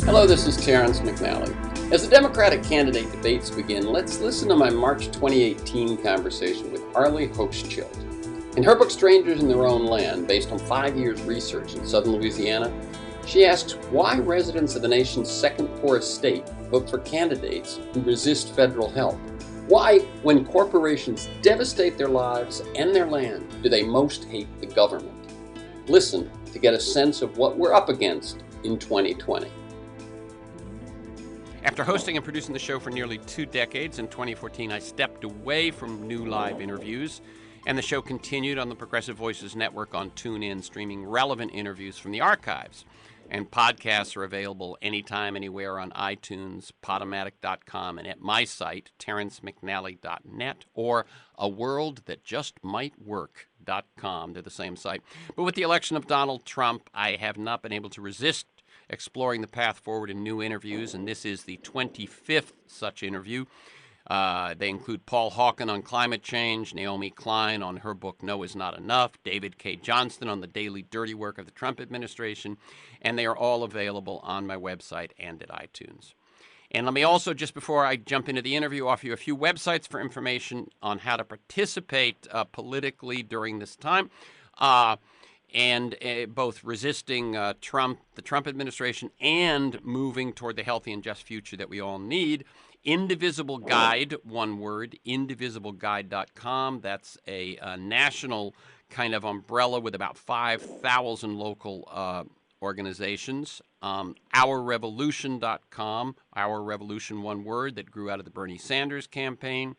Hello, this is Terrence McNally. As the Democratic candidate debates begin, let's listen to my March 2018 conversation with ARLIE HOCHSCHILD. In her book, Strangers in Their Own Land, based on 5 years' research in Southern Louisiana, she asks why residents of the nation's second poorest state vote for candidates who resist federal help. Why, when corporations devastate their lives and their land, do they most hate the government? Listen to get a sense of what we're up against in 2020. After hosting and producing the show for nearly 2 decades, in 2014 I stepped away from new live interviews, and the show continued on the Progressive Voices Network on TuneIn, streaming relevant interviews from the archives. And podcasts are available anytime, anywhere on iTunes, Podomatic.com, and at my site, TerrenceMcNally.net, or aworldthatjustmightwork.com. They're the same site. But with the election of Donald Trump, I have not been able to resist exploring the path forward in new interviews, and this is the 25th such interview. They include Paul Hawken on climate change, Naomi Klein on her book No Is Not Enough, David K. Johnston on the daily dirty work of the Trump administration, and they are all available on my website and at iTunes. And let me also, just before I jump into the interview, offer you a few websites for information on how to participate politically during this time. And both resisting the Trump administration and moving toward the healthy and just future that we all need. Indivisible Guide, one word, indivisibleguide.com. That's a national kind of umbrella with about 5,000 local organizations. OurRevolution.com, Our Revolution, one word, that grew out of the Bernie Sanders campaign.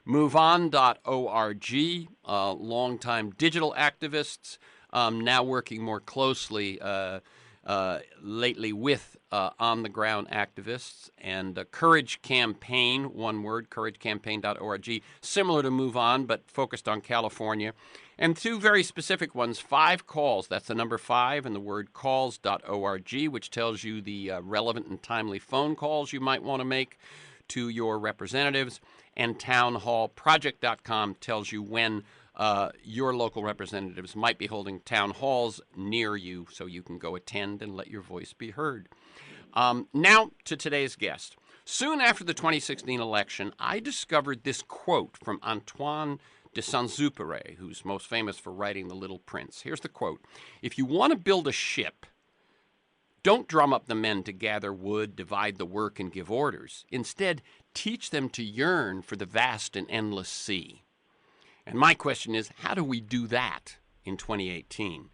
MoveOn.org, longtime digital activists, now working more closely lately with on-the-ground activists, and Courage Campaign, one word, couragecampaign.org, similar to Move On, but focused on California. And 2 very specific ones, 5 Calls, that's the number 5, and the word calls.org, which tells you the relevant and timely phone calls you might want to make to your representatives, and townhallproject.com tells you when your local representatives might be holding town halls near you, so you can go attend and let your voice be heard. Now to today's guest. Soon after the 2016 election, I discovered this quote from Antoine de Saint-Exupéry, who's most famous for writing The Little Prince. Here's the quote: "If you want to build a ship, don't drum up the men to gather wood, divide the work, and give orders. Instead, teach them to yearn for the vast and endless sea." And my question is, how do we do that in 2018?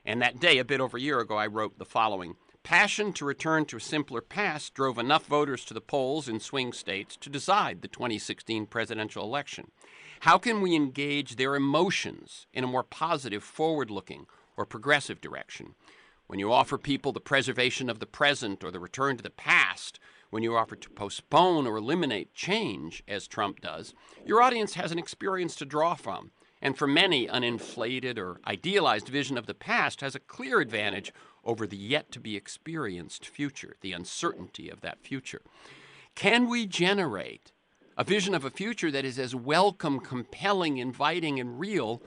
And that day, a bit over a year ago, I wrote the following: "Passion to return to a simpler past drove enough voters to the polls in swing states to decide the 2016 presidential election. How can we engage their emotions in a more positive, forward-looking, or progressive direction? When you offer people the preservation of the present or the return to the past, when you offer to postpone or eliminate change, as Trump does, your audience has an experience to draw from. And for many, an inflated or idealized vision of the past has a clear advantage over the yet-to-be-experienced future, the uncertainty of that future. Can we generate a vision of a future that is as welcome, compelling, inviting, and real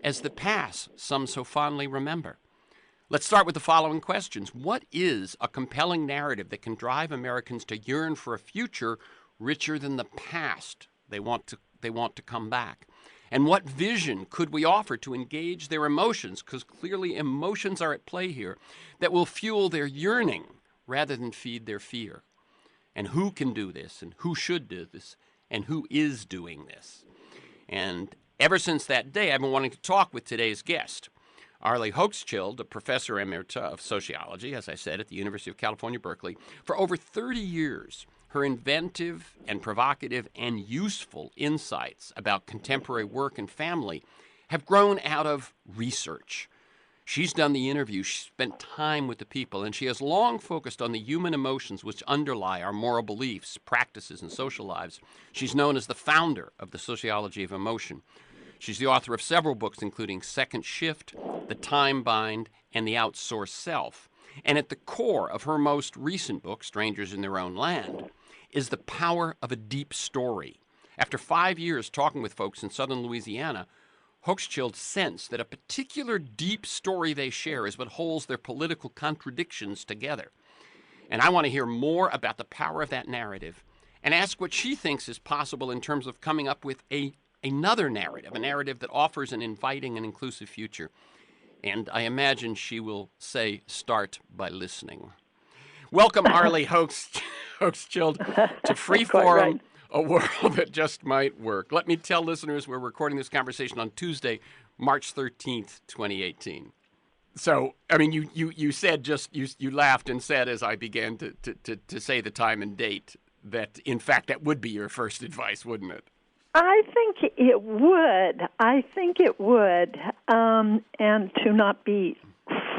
as the past some so fondly remember?" Let's start with the following questions. What is a compelling narrative that can drive Americans to yearn for a future richer than the past they want to come back? And what vision could we offer to engage their emotions, because clearly emotions are at play here, that will fuel their yearning rather than feed their fear? And who can do this, and who should do this, and who is doing this? And ever since that day, I've been wanting to talk with today's guest. ARLIE HOCHSCHILD, a professor emerita of sociology, as I said, at the University of California, Berkeley. For over 30 years, her inventive and provocative and useful insights about contemporary work and family have grown out of research. She's done the interviews, she's spent time with the people, and she has long focused on the human emotions which underlie our moral beliefs, practices, and social lives. She's known as the founder of the sociology of emotion. She's the author of several books, including Second Shift, The Time Bind, and The Outsourced Self. And at the core of her most recent book, Strangers in Their Own Land, is the power of a deep story. After 5 years talking with folks in Southern Louisiana, Hochschild sensed that a particular deep story they share is what holds their political contradictions together. And I want to hear more about the power of that narrative and ask what she thinks is possible in terms of coming up with another narrative, a narrative that offers an inviting and inclusive future. And I imagine she will say, start by listening. Welcome, ARLIE Hochschild, to Freeform, right. A world that just might work. Let me tell listeners we're recording this conversation on Tuesday, March 13th, 2018. So, I mean, you said you laughed and said as I began to say the time and date that, in fact, that would be your first advice, wouldn't it? I think it would. And to not be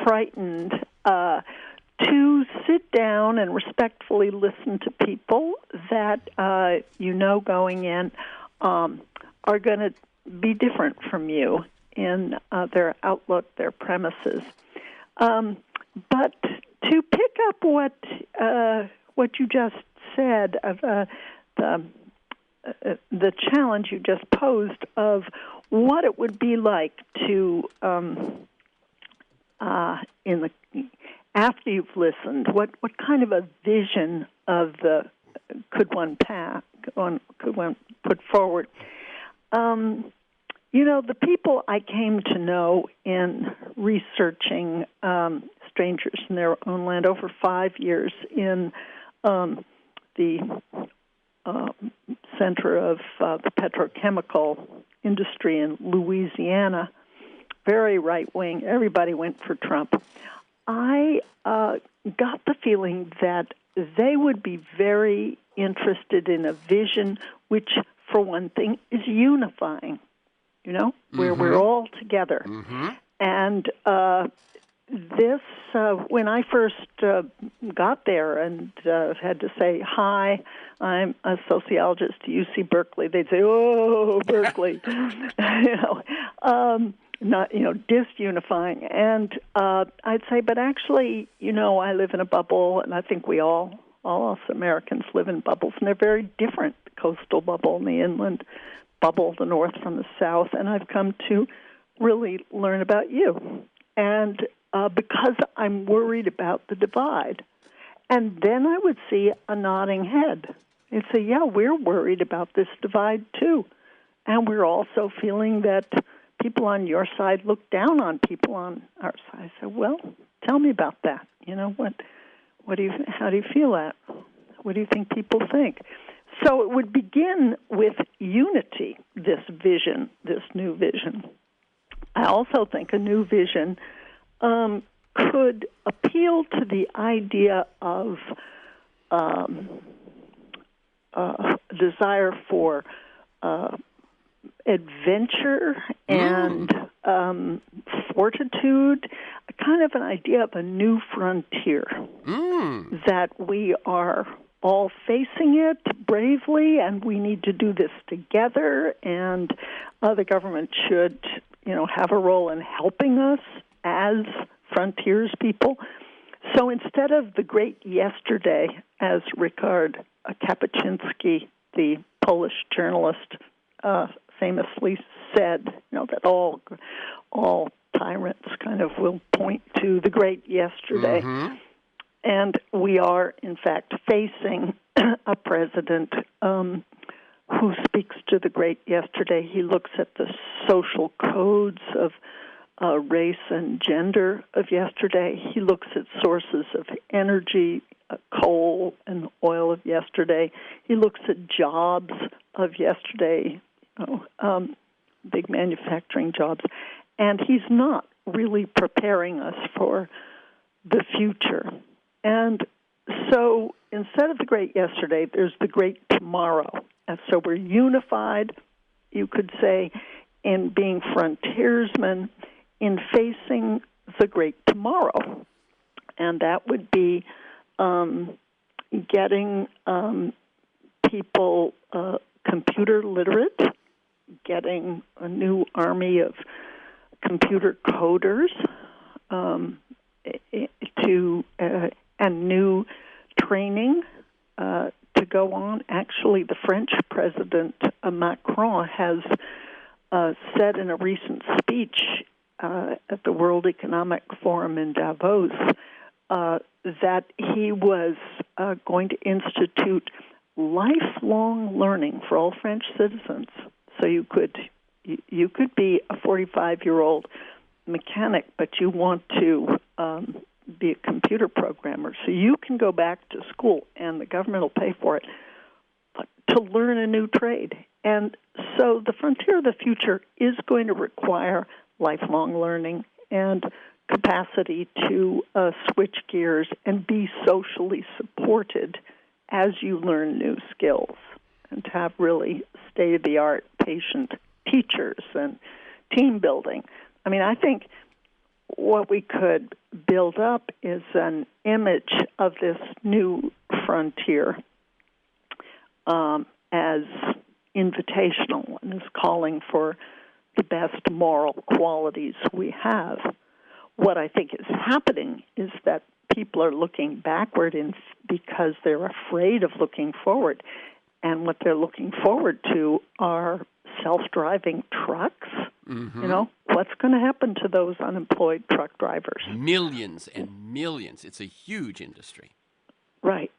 frightened, to sit down and respectfully listen to people that going in are going to be different from you in their outlook, their premises. But to pick up what you just said of the challenge you just posed of what it would be like to after you've listened, what kind of a vision of could one put forward? The people I came to know in researching strangers in their own land over 5 years in the center of the petrochemical industry in Louisiana, very right-wing. Everybody went for Trump. I got the feeling that they would be very interested in a vision which, for one thing, is unifying, where we're all together. Mm-hmm. And this, when I first got there and had to say, hi, I'm a sociologist at UC Berkeley, they'd say, oh, Berkeley, not, disunifying. And I'd say, but actually, I live in a bubble, and I think we all us Americans live in bubbles, and they're very different, the coastal bubble and the inland bubble, the north from the south, and I've come to really learn about you. And because I'm worried about the divide. And then I would see a nodding head and say, yeah, we're worried about this divide too. And we're also feeling that people on your side look down on people on our side. I said, well, tell me about that. How do you feel that? What do you think people think? So it would begin with unity, this vision, this new vision. I also think a new vision could appeal to the idea of desire for adventure and fortitude, kind of an idea of a new frontier, that we are all facing it bravely, and we need to do this together, and the government should, have a role in helping us as frontiers people. So instead of the great yesterday, as Ricard Kapuscinski, the Polish journalist, famously said, that all tyrants kind of will point to the great yesterday. Mm-hmm. And we are, in fact, facing a president who speaks to the great yesterday. He looks at the social codes of race and gender of yesterday. He looks at sources of energy, coal and oil of yesterday. He looks at jobs of yesterday, big manufacturing jobs. And he's not really preparing us for the future. And so instead of the great yesterday, there's the great tomorrow. And so we're unified, you could say, in being frontiersmen, in facing the great tomorrow. And that would be getting people computer literate, getting a new army of computer coders and new training to go on. Actually, the French President Macron has said in a recent speech at the World Economic Forum in Davos that he was going to institute lifelong learning for all French citizens. So you could be a 45-year-old mechanic, but you want to be a computer programmer. So you can go back to school, and the government will pay for it, to learn a new trade. And so the frontier of the future is going to require lifelong learning and capacity to switch gears and be socially supported as you learn new skills, and to have really state-of-the-art patient teachers and team building. I mean, I think what we could build up is an image of this new frontier as invitational and is calling for the best moral qualities we have. What I think is happening is that people are looking backward because they're afraid of looking forward. And what they're looking forward to are self-driving trucks. Mm-hmm. You know, what's going to happen to those unemployed truck drivers? Millions and millions. It's a huge industry. Right.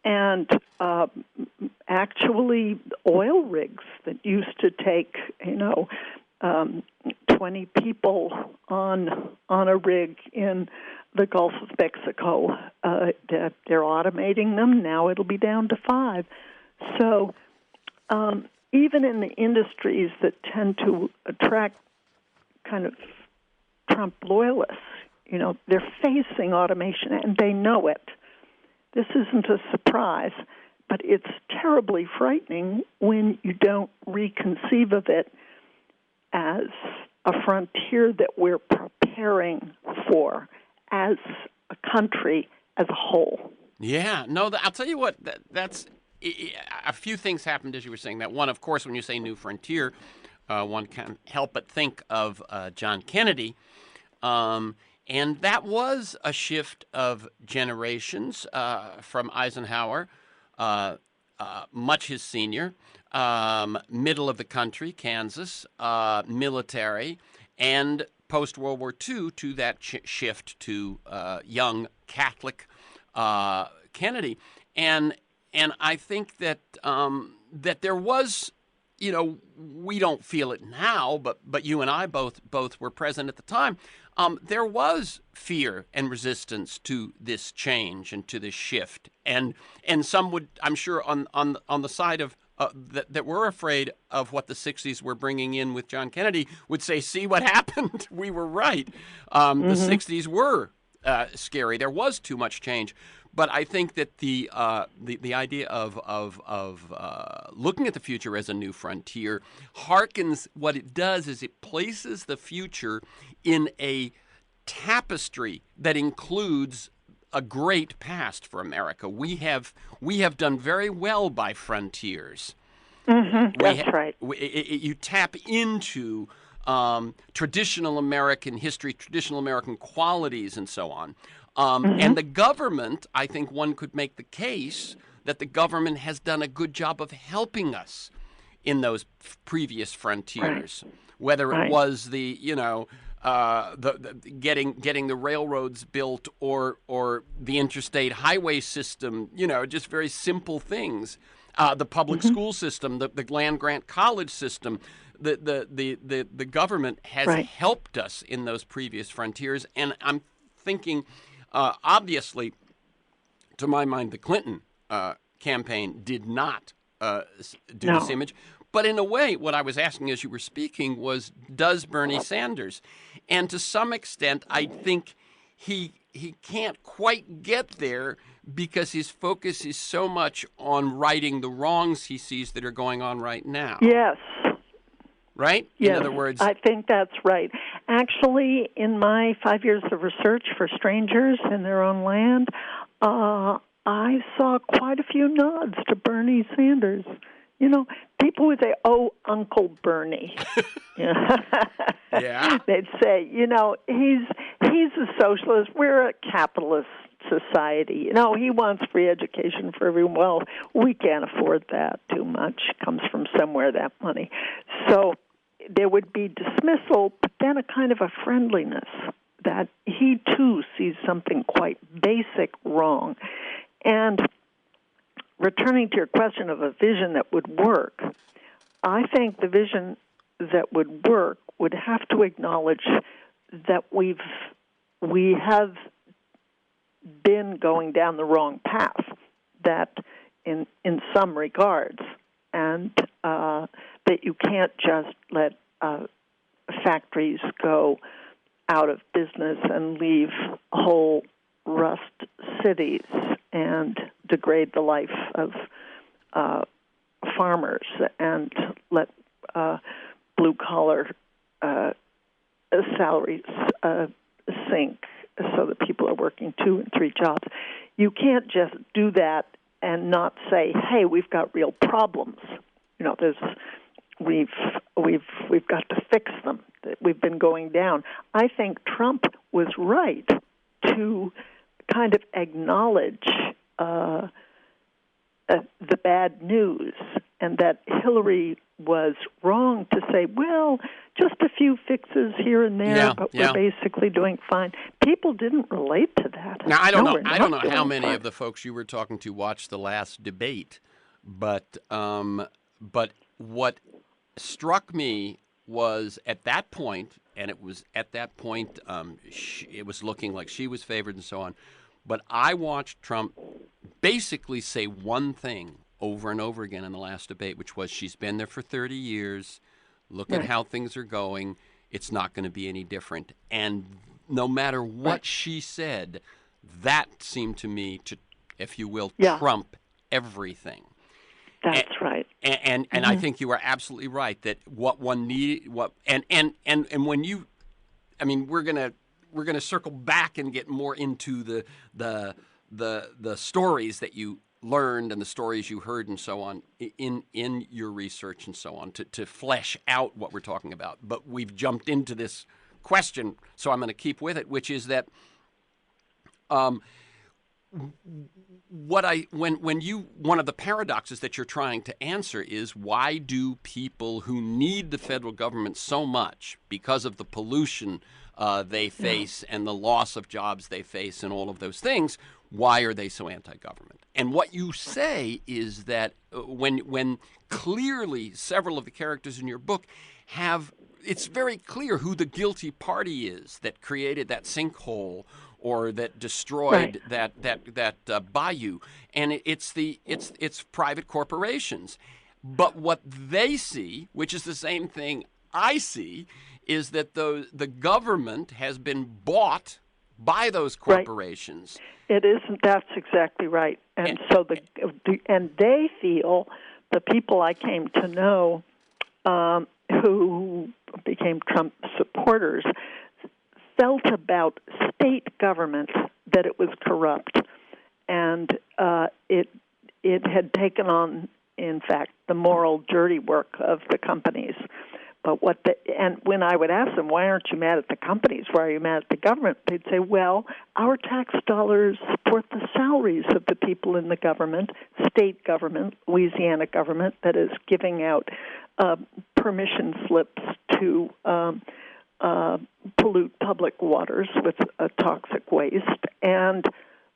And actually, oil rigs that used to take, 20 people on a rig in the Gulf of Mexico, they're automating them. Now it'll be down to 5. So even in the industries that tend to attract kind of Trump loyalists, they're facing automation, and they know it. This isn't a surprise, but it's terribly frightening when you don't reconceive of it as a frontier that we're preparing for as a country as a whole. Yeah, no, I'll tell you what, that's a few things happened as you were saying that. One, of course, when you say new frontier, one can't help but think of John Kennedy. And that was a shift of generations from Eisenhower, much his senior, middle of the country, Kansas, military, and post-World War II to that shift to young Catholic Kennedy. And I think that that there was, we don't feel it now, but you and I both were present at the time. There was fear and resistance to this change and to this shift, and some would, I'm sure, on the side of that were afraid of what the 60s were bringing in with John Kennedy would say, "See what happened? We were right. The 60s were scary. There was too much change." But I think that the idea of looking at the future as a new frontier harkens. What it does is it places the future in a tapestry that includes a great past for America. We have done very well by frontiers. Mm-hmm. That's right. You tap into traditional American history, traditional American qualities, and so on. And the government, I think one could make the case that the government has done a good job of helping us in those previous frontiers, whether it was the getting the railroads built or the interstate highway system, just very simple things. The public school system, the land grant college system. The government has helped us in those previous frontiers, and I'm thinking. Obviously, to my mind, the Clinton campaign did not do this image. But in a way, what I was asking as you were speaking was, does Bernie Sanders? And to some extent, I think he can't quite get there because his focus is so much on righting the wrongs he sees that are going on right now. Yes. Right? Yes, in other words, I think that's right. Actually, in my 5 years of research for strangers in their own land, I saw quite a few nods to Bernie Sanders. People would say, "Oh, Uncle Bernie." Yeah. They'd say, he's a socialist. We're a capitalist society. He wants free education for everyone. Well, we can't afford that too much. It comes from somewhere, that money. So there would be dismissal, but then a kind of a friendliness. that he too sees something quite basic wrong. And returning to your question of a vision that would work, I think the vision that would work would have to acknowledge that we have been going down the wrong path, that in some regards, and that you can't just let factories go out of business and leave whole rust cities and degrade the life of farmers and let blue-collar salaries sink so that people are working 2 and 3 jobs. You can't just do that and not say, "Hey, we've got real problems. You know, we've got to fix them. We've been going down." I think Trump was right to kind of acknowledge the bad news, and that Hillary was wrong to say, "Well, just a few fixes here and there, but we're basically doing fine." People didn't relate to that. Now, I don't know how many of the folks you were talking to watched the last debate, but what struck me was at that point, and it was at that point, it was looking like she was favored and so on. But I watched Trump basically say one thing over and over again in the last debate, which was, she's been there for 30 years. Look at how things are going. It's not going to be any different. And no matter what she said, that seemed to me to, if you will, trump everything. That's right. And I think you are absolutely right that what one need, and when you, I mean, we're gonna circle back and get more into the stories that you learned and the stories you heard and so on in your research and so on to flesh out what we're talking about. But we've jumped into this question, so I'm going to keep with it, which is that one of the paradoxes that you're trying to answer is, why do people who need the federal government so much because of the pollution they face and the loss of jobs they face and all of those things, why are they so anti-government? And what you say is that when clearly several of the characters in your book have, it's very clear who the guilty party is that created that sinkhole or that destroyed that bayou, and it's private corporations. But what they see, which is the same thing I see, is that the government has been bought by those corporations. It isn't. That's exactly right. And so and they feel, the people I came to know who became Trump supporters, felt about state government that it was corrupt, and it had taken on, in fact, the moral dirty work of the companies. But when I would ask them, why aren't you mad at the companies? Why are you mad at the government? They'd say, well, our tax dollars support the salaries of the people in the government, state government, Louisiana government, that is giving out permission slips to pollute public waters with toxic waste. And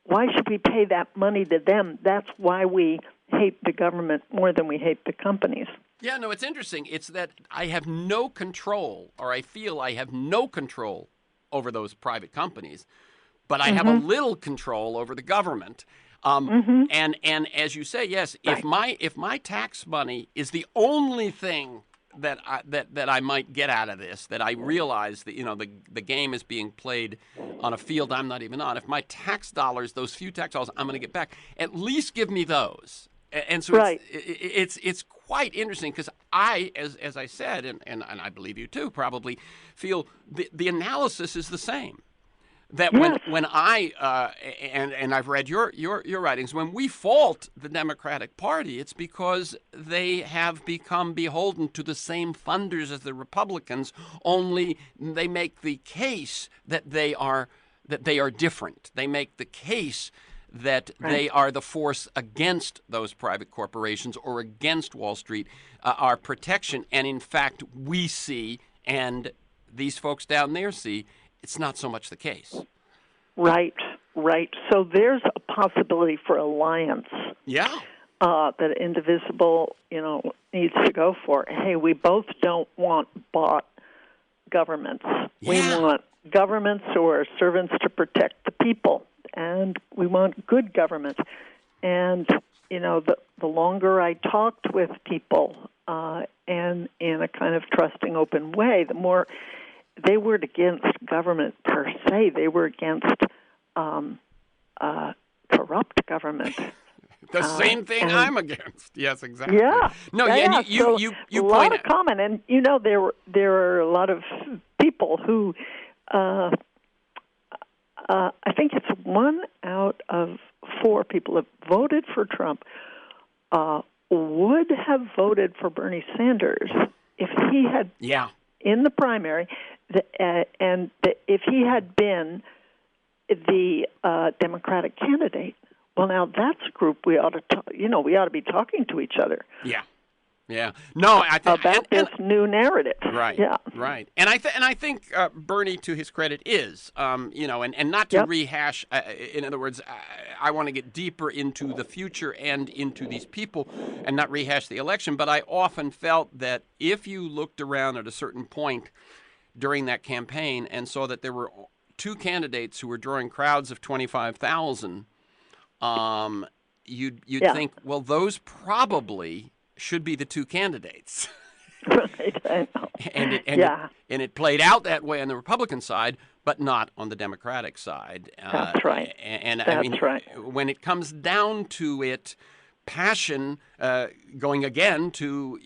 why should we pay that money to them? That's why we hate the government more than we hate the companies. Yeah, no, it's interesting. It's that I have no control, or I feel I have no control over those private companies, but I have a little control over the government. And as you say, yes, if my tax money is the only thing that I might get out of this, that I realize that, you know, the game is being played on a field I'm not even on. If my tax dollars, those few tax dollars I'm going to get back, at least give me those. And so it's quite interesting, because I, as I said, and I believe you too, probably feel the analysis is the same. That when I and I've read your writings, when we fault the Democratic Party, it's because they have become beholden to the same funders as the Republicans. Only they make the case that they are different. They make the case that they are the force against those private corporations or against Wall Street, our protection. And in fact, we see, and these folks down there see, it's not so much the case. Right, right. So there's a possibility for alliance. Yeah. That Indivisible, needs to go for. Hey, we both don't want bought governments. Yeah. We want governments who are servants to protect the people, and we want good government. And the longer I talked with people, and in a kind of trusting, open way, the more they weren't against government per se. They were against corrupt government. The same thing I'm against. Yes, exactly. Yeah. No, yeah. And you a point lot out. of comment, and there are a lot of people who, I think it's 1 out of 4 people that voted for Trump would have voted for Bernie Sanders if he had in the primary, if he had been the Democratic candidate. Well, now that's a group we ought to be talking to each other. Yeah, yeah. No, I think about this new narrative. Right. Yeah. Right. And I think Bernie, to his credit, is and not to rehash. In other words, I want to get deeper into the future and into these people, and not rehash the election. But I often felt that if you looked around at a certain point during that campaign and saw that there were 2 candidates who were drawing crowds of 25,000. You'd think, well, those probably should be the 2 candidates. Right, I know. And it played out that way on the Republican side, but not on the Democratic side. That's right. And that's I mean, right. when it comes down to it, passion, going again to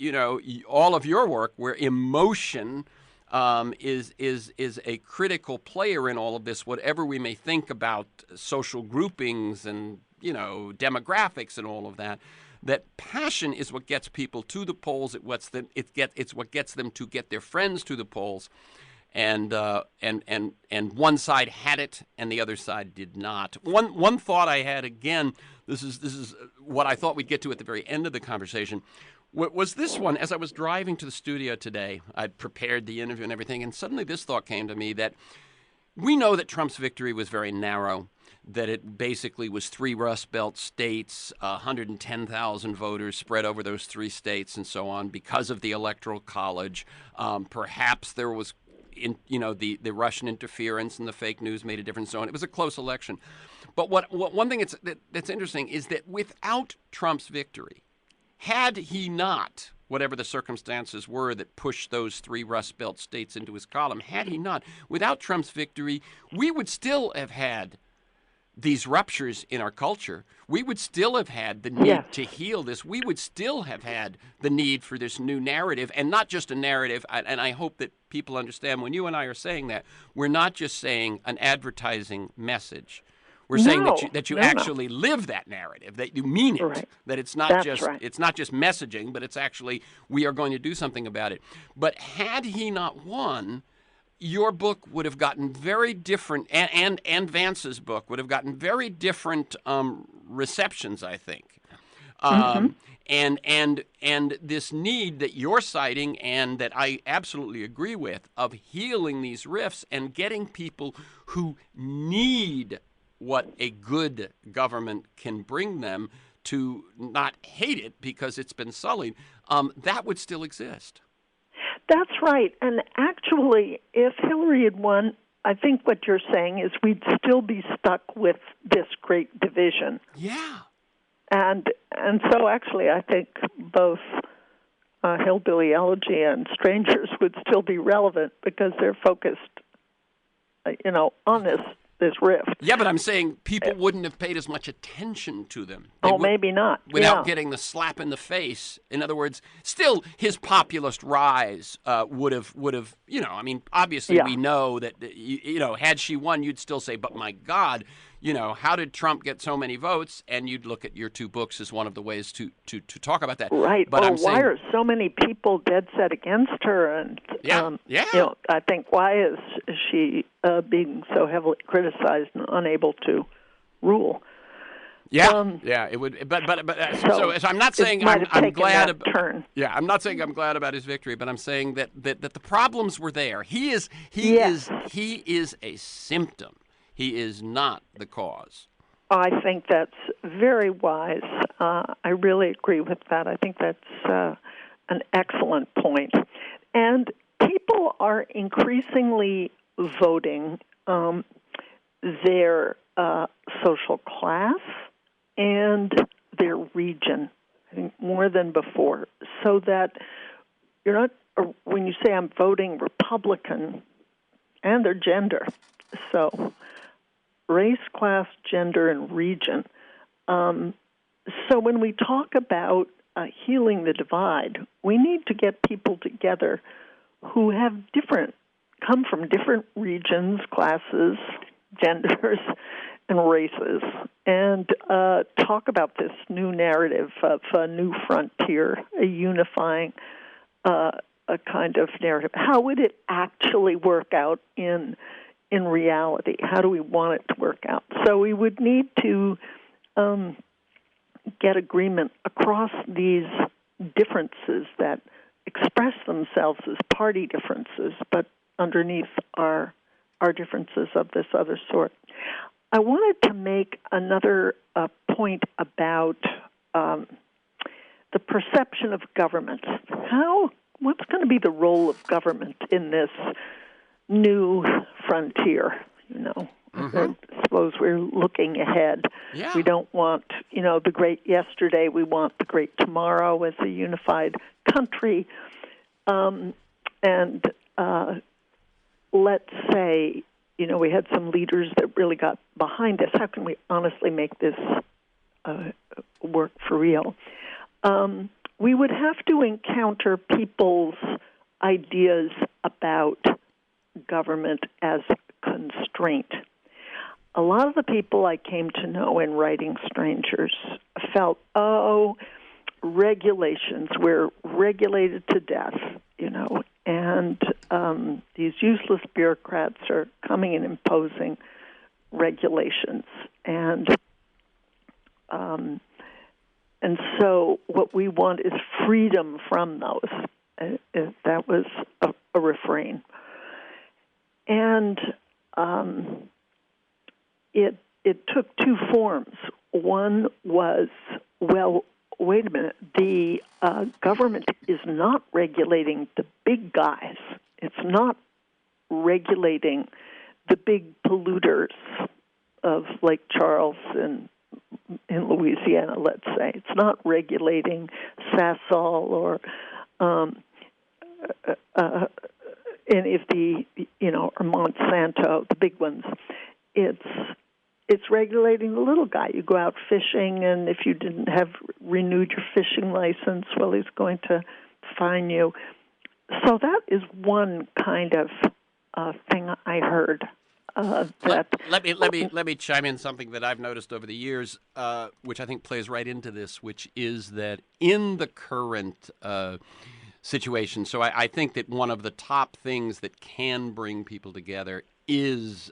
all of your work, where emotion is a critical player in all of this, whatever we may think about social groupings and demographics and all of that. That passion is what gets people to the polls. It's what gets them to get their friends to the polls, and one side had it and the other side did not. One thought I had, again, this is what I thought we'd get to at the very end of the conversation. Was this one, as I was driving to the studio today, I'd prepared the interview and everything, and suddenly this thought came to me that we know that Trump's victory was very narrow, that it basically was 3 Rust Belt states, 110,000 voters spread over those 3 states and so on because of the Electoral College. Perhaps there was, the Russian interference and the fake news made a difference. So on. It was a close election. But one thing that's interesting is that without Trump's victory, had he not, whatever the circumstances were that pushed those 3 Rust Belt states into his column, had he not, without Trump's victory, we would still have had these ruptures in our culture. We would still have had the need to heal this. We would still have had the need for this new narrative, and not just a narrative. And I hope that people understand when you and I are saying that, we're not just saying an advertising message. We're saying that you actually live that narrative, that you mean it, right. That it's not right. it's not just messaging, but it's actually we are going to do something about it. But had he not won, your book would have gotten very different, and Vance's book would have gotten very different receptions, I think. And this need that you're citing, and that I absolutely agree with, of healing these rifts and getting people who need what a good government can bring them to not hate it because it's been sullied, that would still exist. That's right. And actually, if Hillary had won, I think what you're saying is we'd still be stuck with this great division. Yeah. And so actually I think both Hillbilly Elegy and Strangers would still be relevant because they're focused, on this rift. Yeah, but I'm saying people wouldn't have paid as much attention to them. Maybe not. Without getting the slap in the face. In other words, still his populist rise would have. Obviously we know that had she won, you'd still say, but my God, how did Trump get so many votes? And you'd look at your 2 books as one of the ways to talk about that. Right. But why are so many people dead set against her? And I think, why is she being so heavily criticized and unable to rule? Yeah, it would. So I'm not saying I'm glad about turn. Yeah, I'm not saying I'm glad about his victory, but I'm saying that the problems were there. He is a symptom. He is not the cause. I think that's very wise. I really agree with that. I think that's an excellent point. And people are increasingly voting their social class and their region, I think, more than before, so that you're not, when you say I'm voting Republican, and their gender, so race, class, gender, and region. So when we talk about healing the divide, we need to get people together who have come from different regions, classes, genders, and races, and talk about this new narrative of a new frontier, a unifying a kind of narrative. How would it actually work out in reality? How do we want it to work out? So we would need to get agreement across these differences that express themselves as party differences, but underneath are differences of this other sort. I wanted to make another point about the perception of government. What's going to be the role of government in this new frontier? I suppose we're looking ahead. Yeah. We don't want, the great yesterday. We want the great tomorrow as a unified country. Let's say, we had some leaders that really got behind us. How can we honestly make this work for real? We would have to encounter people's ideas about government as constraint. A lot of the people I came to know in Writing Strangers felt, regulations, we're regulated to death, and these useless bureaucrats are coming and imposing regulations. And so what we want is freedom from those. That was a refrain. And it took two forms. One was, well, wait a minute, the government is not regulating the big guys. It's not regulating the big polluters of Lake Charles in Louisiana, let's say. It's not regulating Sasol or any of the, or Monsanto, the big ones. It's regulating the little guy. You go out fishing, and if you didn't have renewed your fishing license, well, he's going to fine you. So that is one kind of thing I heard. Let me chime in something that I've noticed over the years, which I think plays right into this, which is that in the current situation, so I think that one of the top things that can bring people together is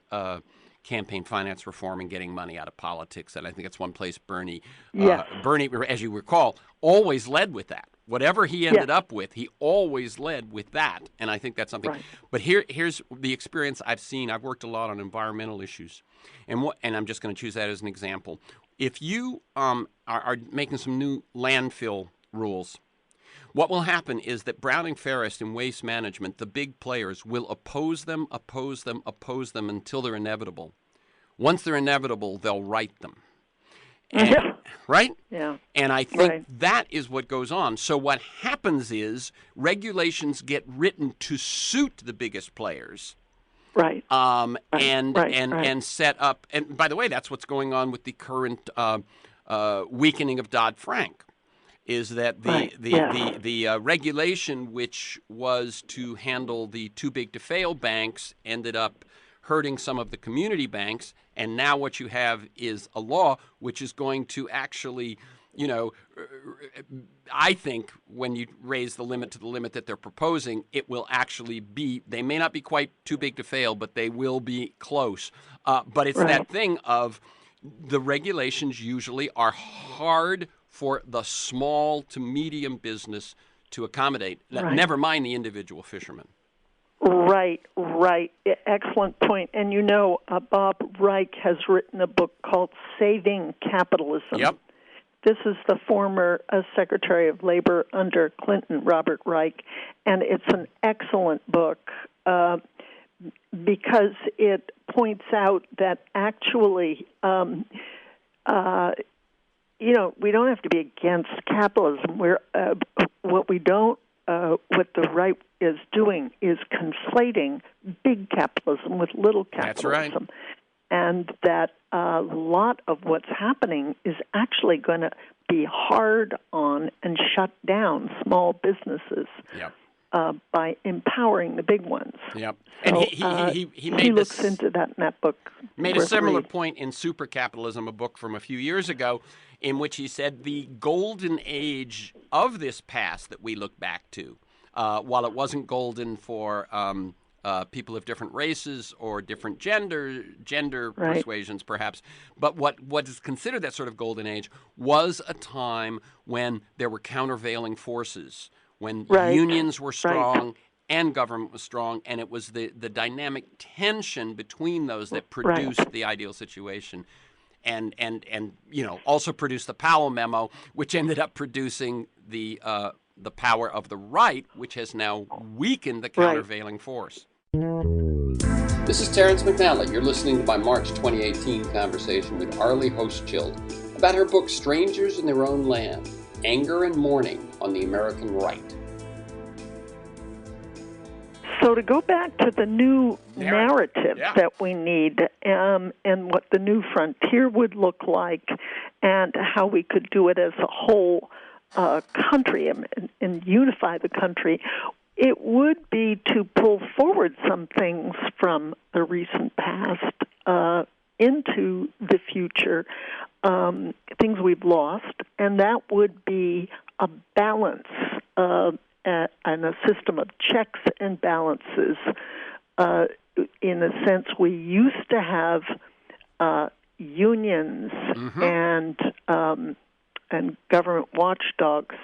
campaign finance reform and getting money out of politics. And I think it's one place Bernie, as you recall, always led with that. Whatever he ended up with, he always led with that. And I think that's something. Right. But here's the experience I've seen. I've worked a lot on environmental issues. And I'm just going to choose that as an example. If you are making some new landfill rules, what will happen is that Browning Forest and Waste Management, the big players, will oppose them until they're inevitable. Once they're inevitable, they'll right them. Right? Yeah. And I think that is what goes on. So what happens is regulations get written to suit the biggest players. Right. And set up. And by the way, that's what's going on with the current weakening of Dodd-Frank. Is that the regulation which was to handle the too big to fail banks ended up hurting some of the community banks, and now what you have is a law which is going to actually, I think when you raise the limit to the limit that they're proposing, it will actually be, they may not be quite too big to fail, but they will be close. But it's that thing of, the regulations usually are hard for the small to medium business to accommodate, never mind the individual fisherman. Right. Excellent point. And Bob Reich has written a book called Saving Capitalism. Yep. This is the former Secretary of Labor under Clinton, Robert Reich, and it's an excellent book because it points out that actually, we don't have to be against capitalism. What the right is doing is conflating big capitalism with little capitalism. That's right. And that a lot of what's happening is actually going to be hard on and shut down small businesses by empowering the big ones. Yep. So, and he looks into that in that book. Made a similar point in Super Capitalism, a book from a few years ago, in which he said the golden age of this past that we look back to, while it wasn't golden for people of different races or different gender persuasions, perhaps. But what is considered that sort of golden age was a time when there were countervailing forces, when unions were strong and government was strong, and it was the dynamic tension between those that produced the ideal situation. And also produced the Powell Memo, which ended up producing the power of the right, which has now weakened the countervailing force. This is Terrence McNally. You're listening to my March 2018 conversation with ARLIE HOCHSCHILD about her book, Strangers in Their Own Land, Anger and Mourning on the American Right. So to go back to the new narrative that we need and what the new frontier would look like and how we could do it as a whole country and unify the country, it would be to pull forward some things from the recent past into the future, things we've lost, and that would be a balance and a system of checks and balances. In a sense, we used to have unions and government watchdogs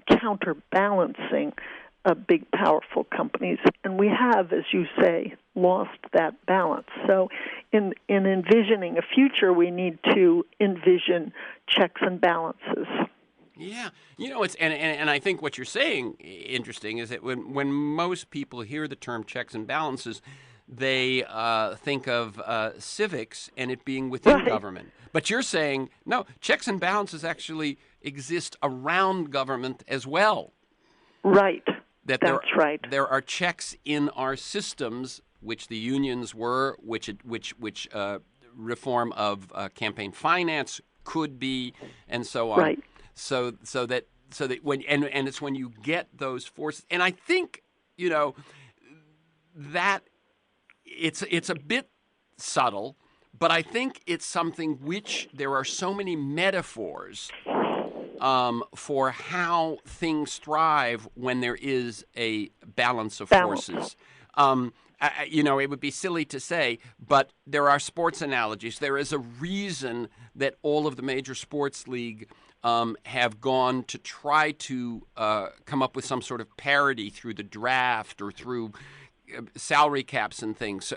counterbalancing big, powerful companies, and we have, as you say, lost that balance. So, in envisioning a future, we need to envision checks and balances. Yeah, it's and I think what you're saying interesting is that when most people hear the term checks and balances, they think of civics and it being within government. But you're saying no, checks and balances actually exist around government as well. Right. That's right. There are checks in our systems, which the unions were, which reform of campaign finance could be, and so on. Right. So that when and it's when you get those forces, and I think that it's a bit subtle, but I think it's something which there are so many metaphors for how things thrive when there is a balance of forces. It would be silly to say, but there are sports analogies. There is a reason that all of the major sports league have gone to try to come up with some sort of parity through the draft or through salary caps and things.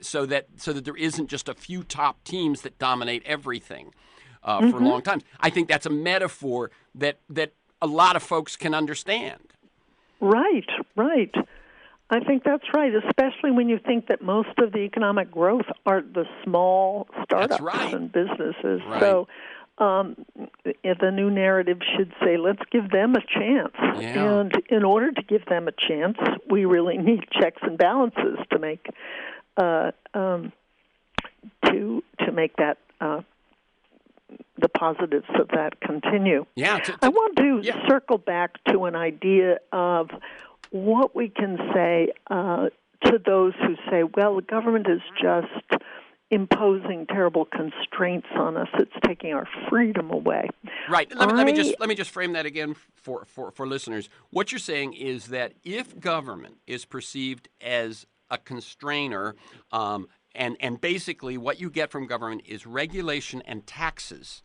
So that there isn't just a few top teams that dominate everything for long times. I think that's a metaphor that a lot of folks can understand. Right. I think that's right, especially when you think that most of the economic growth are the small startups and businesses. Right. So the new narrative should say, let's give them a chance. Yeah. And in order to give them a chance, we really need checks and balances to make that the positives of that continue. Yeah. I want to circle back to an idea of what we can say to those who say, well, the government is just imposing terrible constraints on us. It's taking our freedom away. Right. Let me just frame that again for listeners. What you're saying is that if government is perceived as a constrainer, and basically what you get from government is regulation and taxes,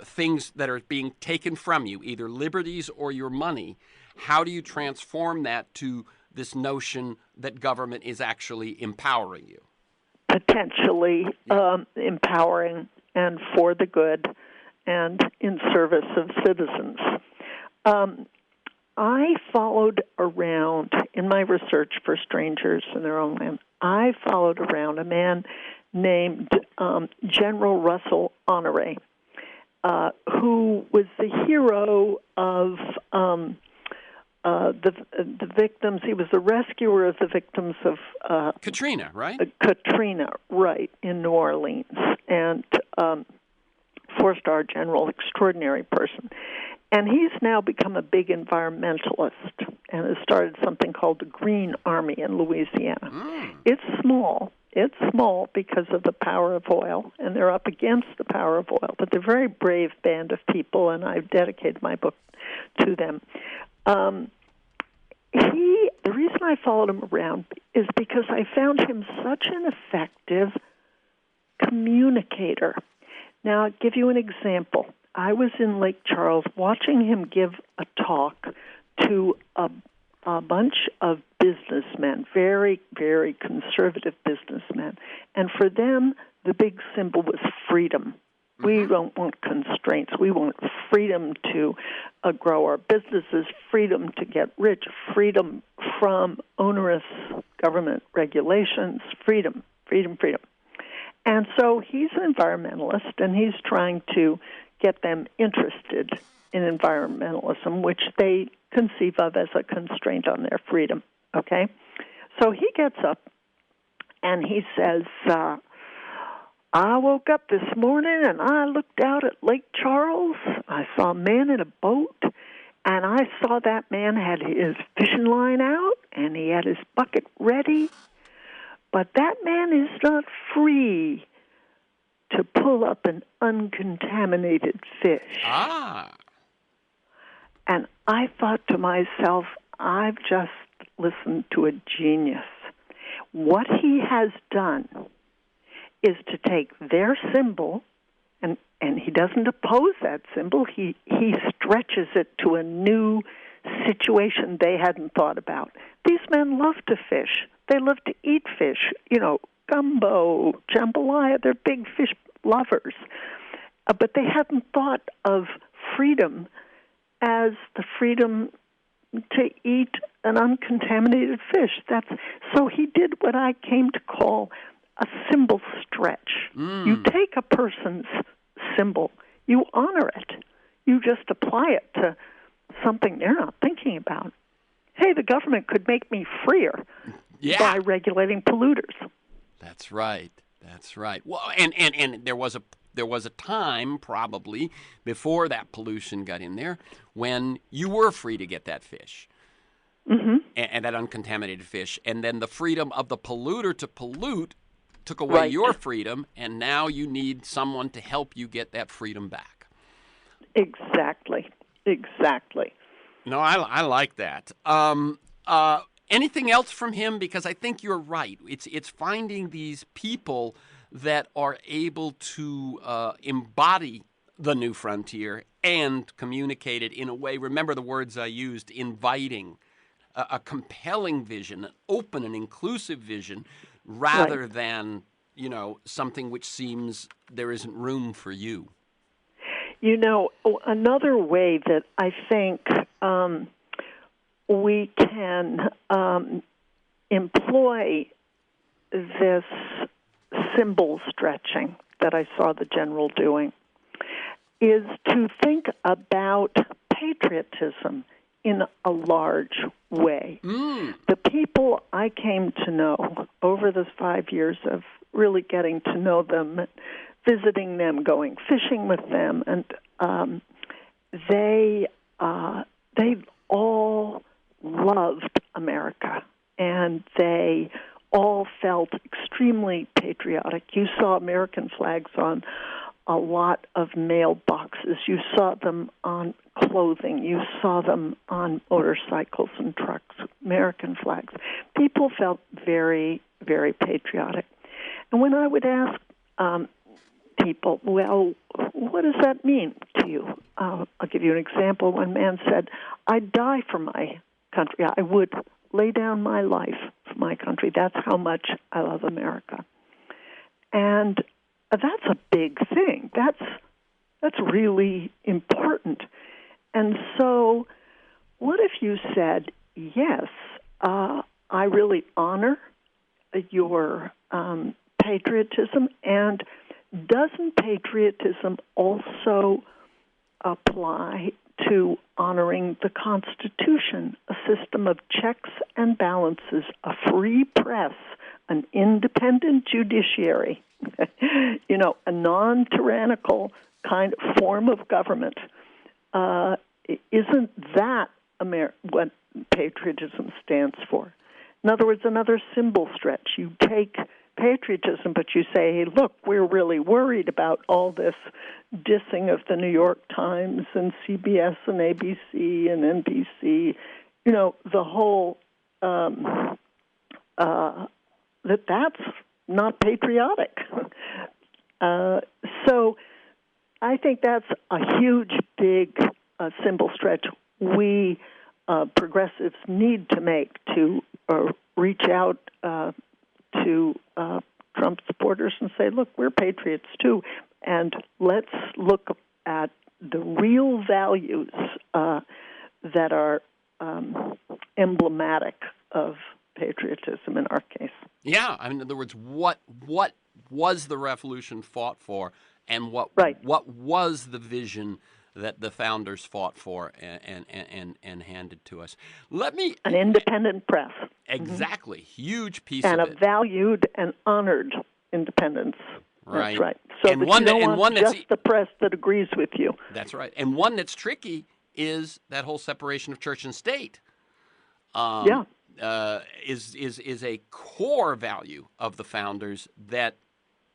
things that are being taken from you, either liberties or your money. How do you transform that to this notion that government is actually empowering you? Potentially empowering and for the good and in service of citizens. I followed around, in my research for strangers in their own land, I followed around a man named General Russell Honoré, who was the hero of the victims. He was the rescuer of the victims of Katrina, right? Katrina, right, in New Orleans, and four-star general, extraordinary person. And he's now become a big environmentalist and has started something called the Green Army in Louisiana. It's small. It's small because of the power of oil, and they're up against the power of oil. But they're a very brave band of people, and I've dedicated my book to them. The reason I followed him around is because I found him such an effective communicator. Now, I'll give you an example. I was in Lake Charles watching him give a talk to a bunch of businessmen, very, very conservative businessmen. And for them, the big symbol was freedom. We don't want constraints. We want freedom to grow our businesses, freedom to get rich, freedom from onerous government regulations, freedom, freedom, freedom. And so he's an environmentalist, and he's trying to get them interested in environmentalism, which they conceive of as a constraint on their freedom, okay? So he gets up, and he says, I woke up this morning, and I looked out at Lake Charles. I saw a man in a boat, and I saw that man had his fishing line out, and he had his bucket ready. But that man is not free to pull up an uncontaminated fish. And I thought to myself, I've just listened to a genius. What he has done is to take their symbol, and he doesn't oppose that symbol. He stretches it to a new situation they hadn't thought about. These men love to fish. They love to eat fish, gumbo, jambalaya. They're big fish lovers. But they hadn't thought of freedom as the freedom to eat an uncontaminated fish. So he did what I came to call a symbol stretch. You take a person's symbol, you honor it. You just apply it to something they're not thinking about. Hey, the government could make me freer by regulating polluters. That's right. That's right. Well, and there was a time probably before that pollution got in there when you were free to get that fish. And that uncontaminated fish. And then the freedom of the polluter to pollute took away your freedom, and now you need someone to help you get that freedom back. Exactly. No, I like that. Anything else from him? Because I think you're right. It's finding these people that are able to embody the new frontier and communicate it in a way, remember the words I used, inviting, a compelling vision, an open and inclusive vision, rather than, something which seems there isn't room for you. Another way that I think we can employ this symbol stretching that I saw the general doing is to think about patriotism in a large way. The people I came to know over the 5 years of really getting to know them, visiting them, going fishing with them, and they all loved America, and they all felt extremely patriotic. You saw American flags on a lot of mailboxes. You saw them on clothing. You saw them on motorcycles and trucks, American flags. People felt very, very patriotic. And when I would ask people, well, what does that mean to you? I'll give you an example. One man said, I'd die for my country. I would lay down my life for my country. That's how much I love America. And that's a big thing. That's really important. And so what if you said, yes, I really honor your patriotism, and doesn't patriotism also apply to honoring the Constitution, a system of checks and balances, a free press, an independent judiciary, a non-tyrannical kind of form of government? Isn't that what patriotism stands for? In other words, another symbol stretch. You take patriotism, but you say, hey, look, we're really worried about all this dissing of the New York Times and CBS and ABC and NBC, the whole, that's not patriotic. So I think that's a huge, big symbol stretch we progressives need to make to reach out to Trump supporters and say, look, we're patriots too, and let's look at the real values that are emblematic of patriotism in our case. Yeah, in other words, what was the revolution fought for, and what was the vision that the founders fought for and handed to us? An independent press. Exactly. Huge piece and of it. And a valued and honored independence. Right. That's right. So and that one you don't and want one just the press that agrees with you. That's right. And one that's tricky is that whole separation of church and state. Is a core value of the founders that,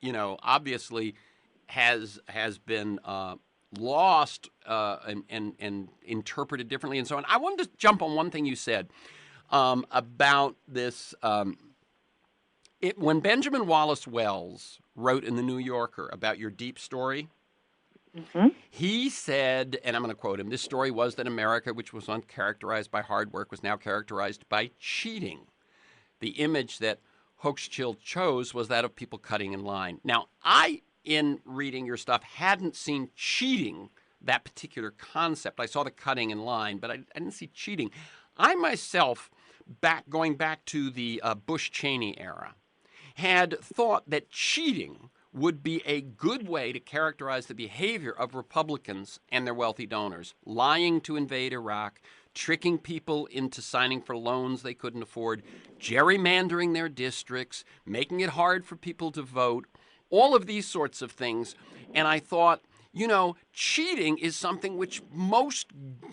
obviously has been lost and interpreted differently and so on. I wanted to jump on one thing you said about this. When Benjamin Wallace Wells wrote in the New Yorker about your deep story, he said, and I'm going to quote him, this story was that America, which was once characterized by hard work, was now characterized by cheating. The image that Hochschild chose was that of people cutting in line. Now, in reading your stuff, hadn't seen cheating, that particular concept. I saw the cutting in line, but I didn't see cheating. I myself, going back to the Bush-Cheney era, had thought that cheating would be a good way to characterize the behavior of Republicans and their wealthy donors, lying to invade Iraq, tricking people into signing for loans they couldn't afford, gerrymandering their districts, making it hard for people to vote, all of these sorts of things. And I thought, cheating is something which most,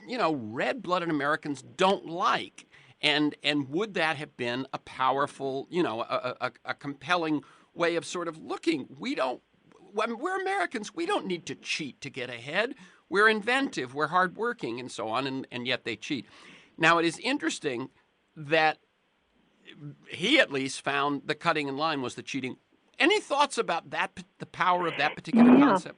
red-blooded Americans don't like. And would that have been a powerful, a compelling way of sort of looking? We're Americans. We don't need to cheat to get ahead. We're inventive. We're hardworking and so on, and yet they cheat. Now, it is interesting that he at least found the cutting in line was the cheating. Any thoughts about that, the power of that particular concept?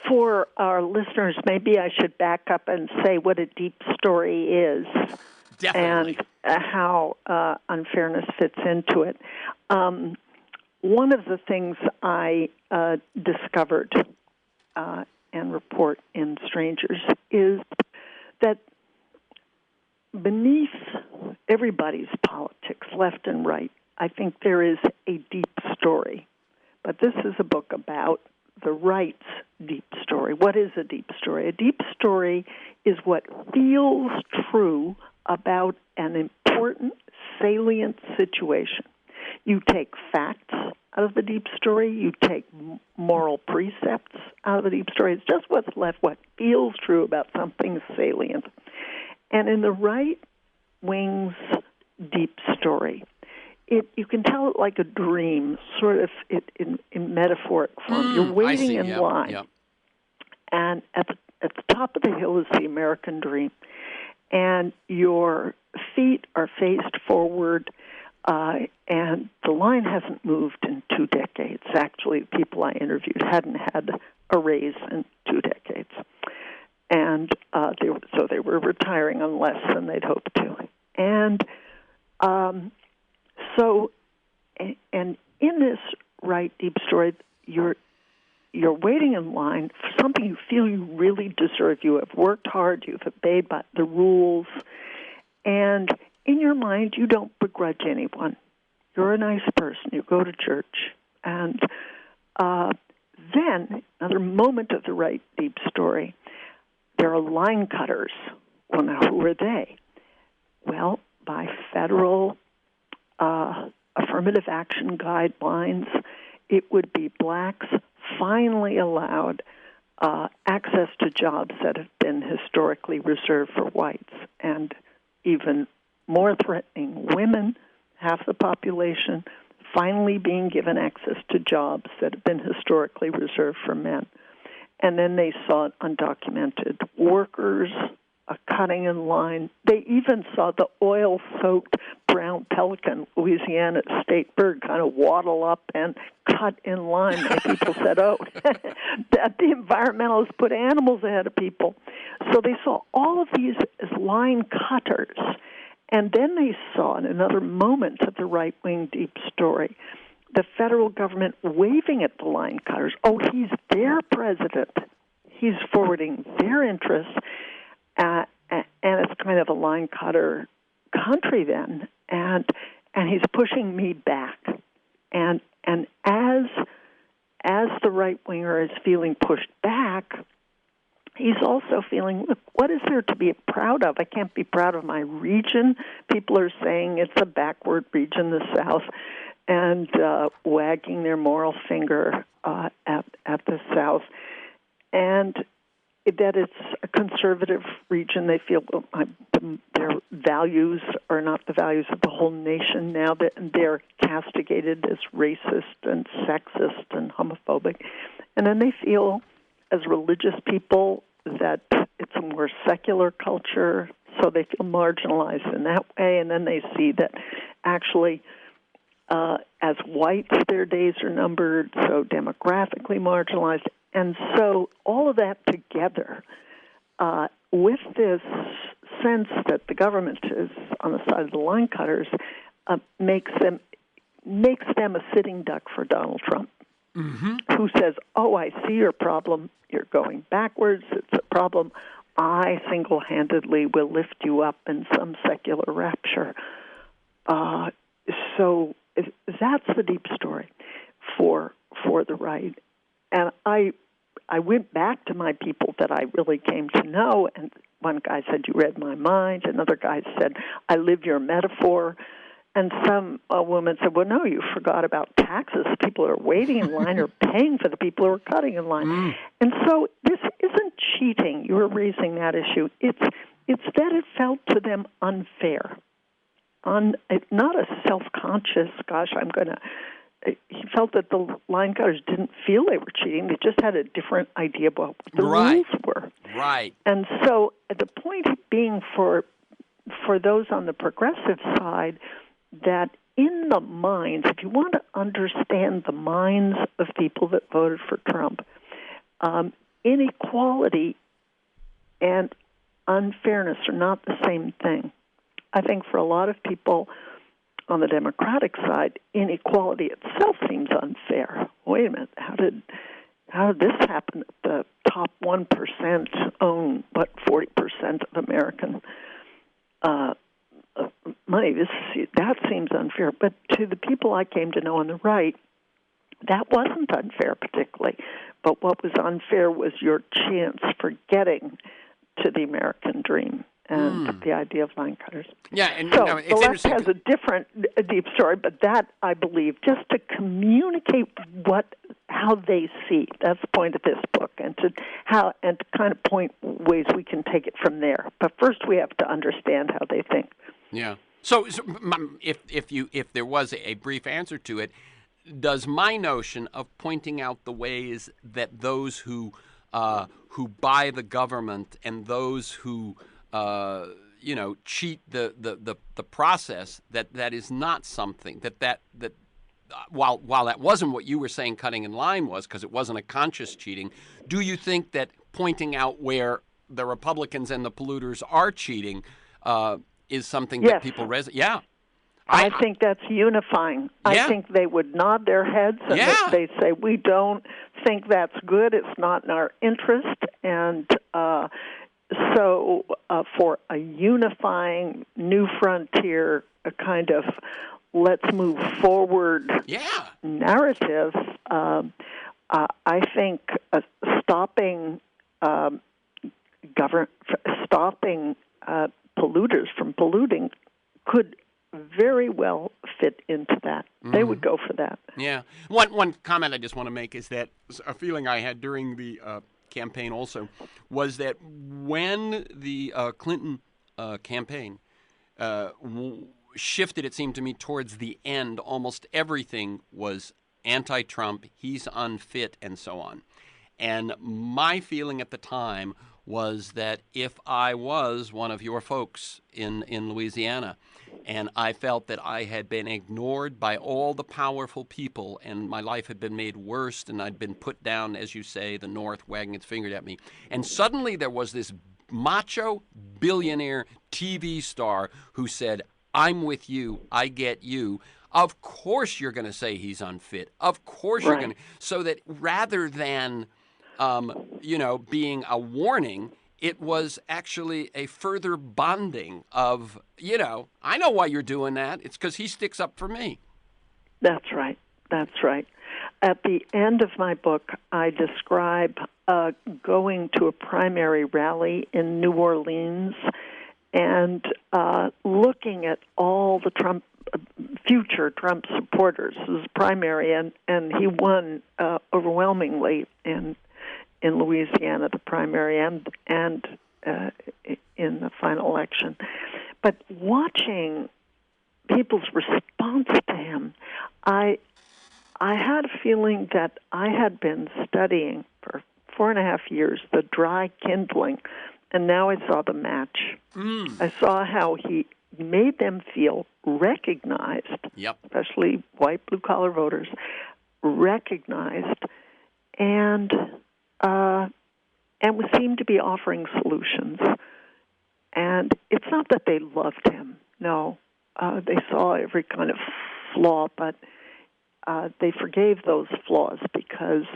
For our listeners, maybe I should back up and say what a deep story is. Definitely. And how unfairness fits into it. One of the things I discovered and report in Strangers is that beneath everybody's politics, left and right, I think there is a deep story. But this is a book about the right's deep story. What is a deep story? A deep story is what feels true about an important, salient situation. You take facts out of the deep story. You take moral precepts out of the deep story. It's just what's left, what feels true about something salient. And in the right wing's deep story, you can tell it like a dream, sort of in metaphoric form. You're waiting in line, and at the top of the hill is the American dream, and your feet are faced forward And the line hasn't moved in 2 decades. Actually, people I interviewed hadn't had a raise in 2 decades. And they were retiring on less than they'd hoped to. And and in this right deep story, you're waiting in line for something you feel you really deserve. You have worked hard, you've obeyed by the rules, and in your mind you don't begrudge anyone. You're a nice person, you go to church. And then, another moment of the right deep story, there are line cutters. Well, now who are they? Well, by federal affirmative action guidelines, it would be blacks finally allowed access to jobs that have been historically reserved for whites, and even more threatening, women, half the population, finally being given access to jobs that have been historically reserved for men. And then they saw undocumented workers cutting in line. They even saw the oil-soaked brown pelican, Louisiana state bird, kind of waddle up and cut in line. And people said, oh, that the environmentalists put animals ahead of people. So they saw all of these as line cutters. And then they saw, in another moment of the right-wing deep story, the federal government waving at the line cutters. Oh, he's their president. He's forwarding their interests. And it's kind of a line cutter country then. And he's pushing me back. And as the right-winger is feeling pushed back, he's also feeling, look, what is there to be proud of? I can't be proud of my region. People are saying it's a backward region, the South, and wagging their moral finger at the South. And that it's a conservative region. They feel their values are not the values of the whole nation now. That they're castigated as racist and sexist and homophobic. And then they feel, as religious people, that it's a more secular culture, so they feel marginalized in that way. And then they see that actually, as whites, their days are numbered, so demographically marginalized. And so all of that together, with this sense that the government is on the side of the line cutters, makes them a sitting duck for Donald Trump, who says, oh, I see your problem. You're going backwards. It's a problem. I single-handedly will lift you up in some secular rapture. So that's the deep story for the right. And I went back to my people that I really came to know, and one guy said, you read my mind. Another guy said, I live your metaphor. And some woman said, well, no, you forgot about taxes. People are waiting in line or paying for the people who are cutting in line. And so this isn't cheating. You were raising that issue. It's that it felt to them unfair. Not a self-conscious, gosh, he felt that the line cutters didn't feel they were cheating. They just had a different idea about what the rules were. Right. And so the point being for those on the progressive side, that in the minds, if you want to understand the minds of people that voted for Trump, inequality and unfairness are not the same thing. I think for a lot of people on the Democratic side, inequality itself seems unfair. Wait a minute, how did this happen? The top 1% own 40% of American money. That seems unfair. But to the people I came to know on the right, that wasn't unfair particularly. But what was unfair was your chance for getting to the American dream and the idea of line cutters. Yeah, and so it's the left interesting. has a deep story, but that, I believe, just to communicate how they see. That's the point of this book, and to kind of point ways we can take it from there. But first, we have to understand how they think. Yeah. So if there was a brief answer to it, does my notion of pointing out the ways that those who buy the government and those who cheat the process, that is not something that while that wasn't what you were saying cutting in line was, because it wasn't a conscious cheating. Do you think that pointing out where the Republicans and the polluters are cheating is something that people resonate? Yeah. I think that's unifying. Yeah. I think they would nod their heads and they say, we don't think that's good. It's not in our interest. And so for a unifying new frontier, a kind of let's move forward narrative, I think stopping polluters from polluting could very well fit into that. They would go for that. Yeah. One comment I just want to make is that a feeling I had during the campaign also was that when the Clinton campaign shifted, it seemed to me, towards the end, almost everything was anti-Trump, he's unfit, and so on. And my feeling at the time was that if I was one of your folks in Louisiana, and I felt that I had been ignored by all the powerful people, and my life had been made worse, and I'd been put down, as you say, the North wagging its finger at me, and suddenly there was this macho billionaire TV star who said, I'm with you, I get you. Of course you're going to say he's unfit. Of course you're going to. So that rather than, being a warning, it was actually a further bonding of, I know why you're doing that. It's because he sticks up for me. That's right. That's right. At the end of my book, I describe going to a primary rally in New Orleans and looking at all the future Trump supporters. It was primary, and he won overwhelmingly in Louisiana, the primary and in the final election. But watching people's response to him, I had a feeling that I had been studying for 4.5 years the dry kindling, and now I saw the match. I saw how he made them feel recognized, especially white blue-collar voters, recognized, and we seemed to be offering solutions. And it's not that they loved him. No, they saw every kind of flaw, but they forgave those flaws because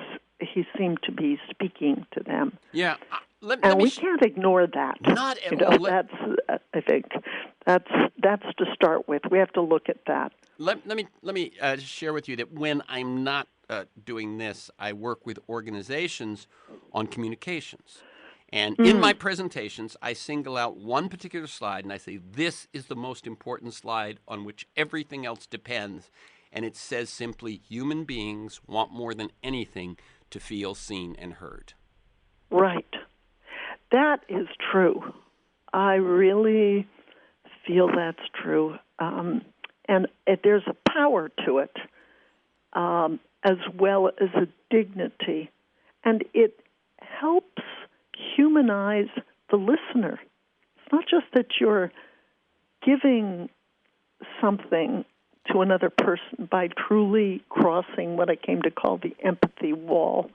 he seemed to be speaking to them. Yeah. We can't ignore that. Not at all. That's, I think, that's to start with. We have to look at that. Let me share with you that when I'm not doing this, I work with organizations on communications. And in my presentations, I single out one particular slide, and I say, this is the most important slide on which everything else depends. And it says simply, human beings want more than anything to feel seen and heard. Right. That is true. I really feel that's true. And there's a power to it, as well as a dignity. And it helps humanize the listener. It's not just that you're giving something to another person by truly crossing what I came to call the empathy wall.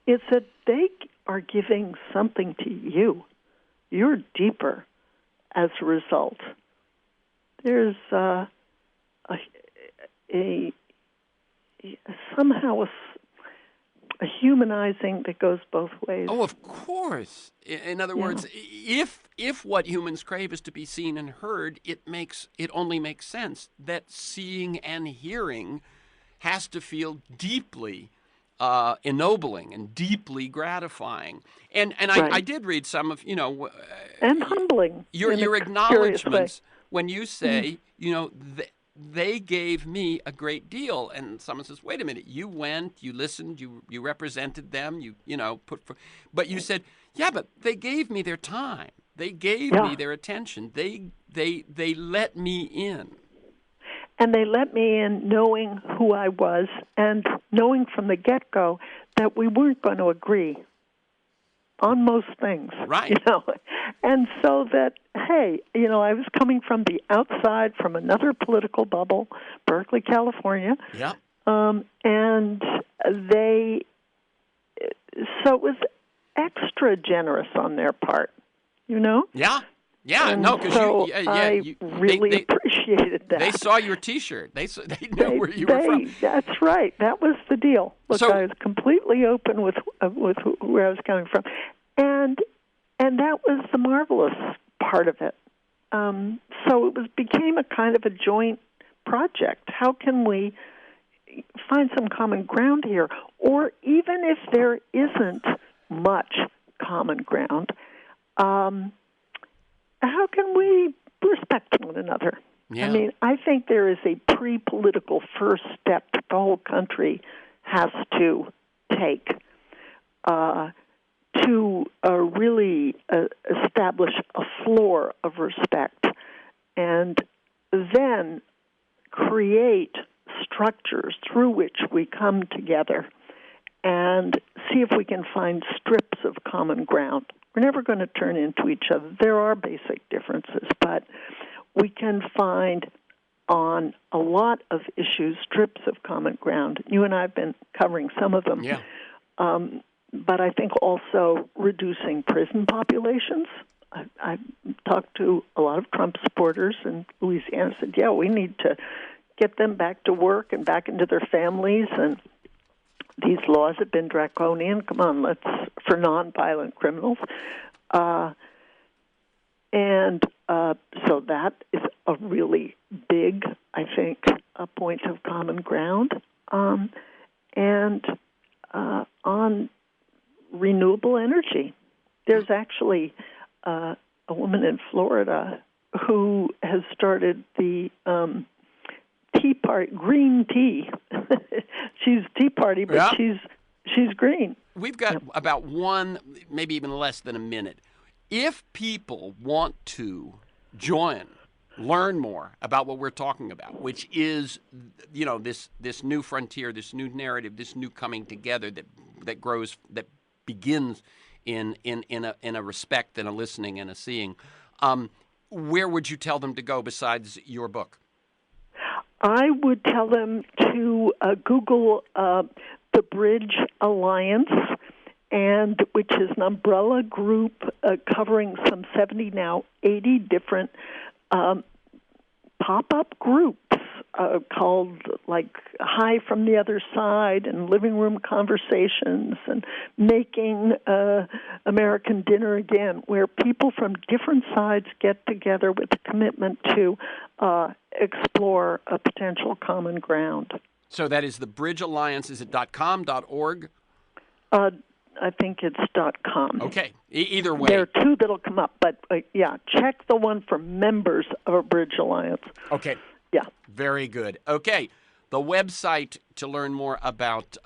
It's that they are giving something to you. You're deeper as a result. There's somehow a humanizing that goes both ways. Oh, of course. In other words, if what humans crave is to be seen and heard, it only makes sense that seeing and hearing has to feel deeply ennobling and deeply gratifying. And I did read some of, and humbling. Your acknowledgments when you say, they gave me a great deal, and someone says, wait a minute, you went, you listened, you represented them, but you said, yeah, but they gave me their time. They gave me their attention. They let me in. And they let me in knowing who I was and knowing from the get-go that we weren't going to agree. on most things, Right. And so that, hey, I was coming from the outside, from another political bubble, Berkeley, California. Yeah. And so it was extra generous on their part, Yeah. Yeah, and no, because so you really appreciated that. They saw your T-shirt. They knew where you were from. That's right. That was the deal. Look, So, I was completely open with where I was coming from, and that was the marvelous part of it. So it became a kind of a joint project. How can we find some common ground here, or even if there isn't much common ground? How can we respect one another? Yeah. I mean, I think there is a pre-political first step that the whole country has to take to really establish a floor of respect, and then create structures through which we come together and see if we can find strips of common ground. We're never going to turn into each other. There are basic differences, but we can find on a lot of issues strips of common ground. You and I have been covering some of them. Yeah. But I think also reducing prison populations. I've talked to a lot of Trump supporters in Louisiana, said, yeah, we need to get them back to work and back into their families, and these laws have been draconian. Come on, for nonviolent criminals. So that is a really big, I think, a point of common ground. And on renewable energy, there's actually a woman in Florida who has started the Tea Party, green tea. She's Tea Party, but she's green. We've got about one, maybe even less than a minute. If people want to learn more about what we're talking about, which is, this new frontier, this new narrative, this new coming together that grows, that begins in a respect and a listening and a seeing, where would you tell them to go besides your book? I would tell them to Google the Bridge Alliance, which is an umbrella group covering some 70, now 80 different pop-up groups called Hi from the Other Side and Living Room Conversations and Making American Dinner Again, where people from different sides get together with a commitment to explore a potential common ground. So that is the Bridge Alliance. Is it .com, .org? I think it's .com. Okay. Either way. There are two that'll come up, but check the one for members of a Bridge Alliance. Okay. Yeah. Very good. Okay. The website to learn more about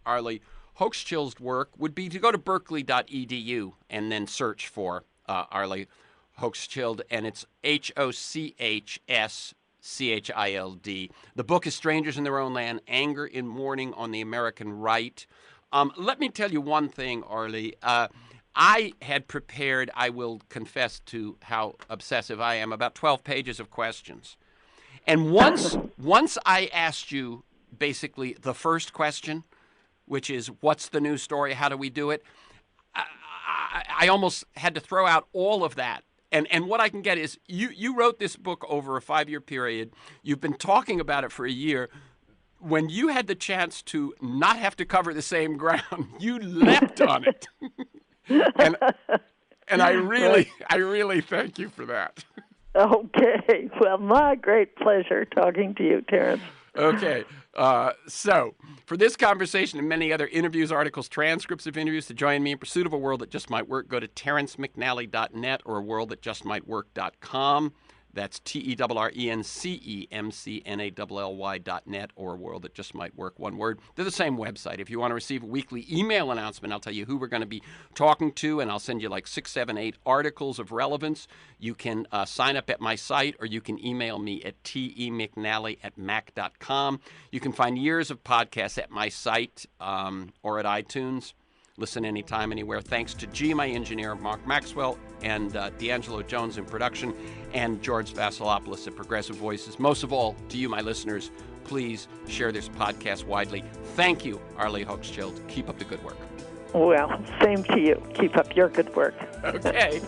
ARLIE Hochschild's work would be to go to berkeley.edu and then search for ARLIE Hochschild, and it's HOCHSCHILD. The book is Strangers in Their Own Land, Anger in Mourning on the American Right. Let me tell you one thing, ARLIE. I had prepared, I will confess to how obsessive I am, about 12 pages of questions. And once I asked you basically the first question, which is, what's the news story? How do we do it? I almost had to throw out all of that. And what I can get is, you wrote this book over a 5-year period. You've been talking about it for a year. When you had the chance to not have to cover the same ground, you leapt on it. and I really thank you for that. Okay. Well, my great pleasure talking to you, Terrence. Okay. So for this conversation and many other interviews, articles, transcripts of interviews, to join me in pursuit of a world that just might work, go to terrencemcnally.net or worldthatjustmightwork.com. That's TERRENCEMCNALLY.net or World That Just Might Work, one word. They're the same website. If you want to receive a weekly email announcement, I'll tell you who we're going to be talking to, and I'll send you 6, 7, 8 articles of relevance. You can sign up at my site, or you can email me at temcnally@mac.com. You can find years of podcasts at my site or at iTunes. listen anytime, anywhere. Thanks to G, my engineer, Mark Maxwell, and D'Angelo Jones in production, and George Vasilopoulos at Progressive Voices. Most of all, to you, my listeners, please share this podcast widely. Thank you, ARLIE HOCHSCHILD. Keep up the good work. Well, same to you. Keep up your good work. Okay.